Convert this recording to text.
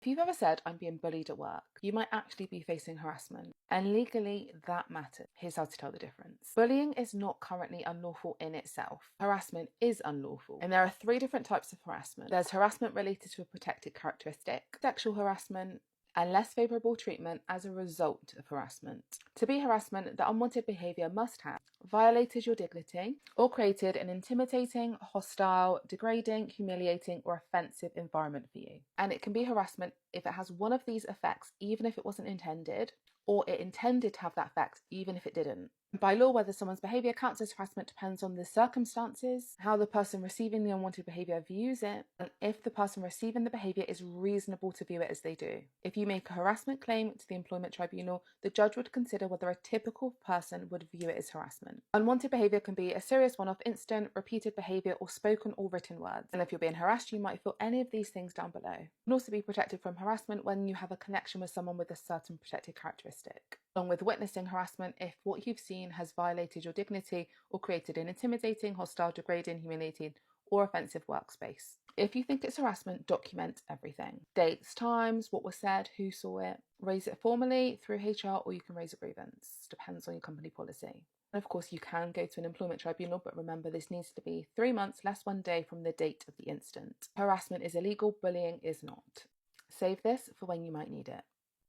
If you've ever said, "I'm being bullied at work," you might actually be facing harassment. And legally, that matters. Here's how to tell the difference. Bullying is not currently unlawful in itself. Harassment is unlawful. And there are 3 different types of harassment. There's harassment related to a protected characteristic, sexual harassment, and less favourable treatment as a result of harassment. To be harassment, the unwanted behaviour must have violated your dignity or created an intimidating, hostile, degrading, humiliating, or offensive environment for you. And it can be harassment if it has one of these effects, even if it wasn't intended, or it intended to have that effect, even if it didn't. By law, whether someone's behaviour counts as harassment depends on the circumstances, how the person receiving the unwanted behaviour views it, and if the person receiving the behaviour is reasonable to view it as they do. If you make a harassment claim to the employment tribunal, the judge would consider whether a typical person would view it as harassment. Unwanted behaviour can be a serious one-off incident, repeated behaviour, or spoken or written words. And if you're being harassed, you might feel any of these things down below. You can also be protected from harassment when you have a connection with someone with a certain protected characteristic. Along with witnessing harassment if what you've seen has violated your dignity or created an intimidating, hostile, degrading, humiliating, or offensive workspace. If you think it's harassment, document everything. Dates, times, what was said, who saw it. Raise it formally through HR, or you can raise a grievance. Depends on your company policy. And of course, you can go to an employment tribunal, but remember this needs to be 3 months less 1 day from the date of the incident. Harassment is illegal, bullying is not. Save this for when you might need it.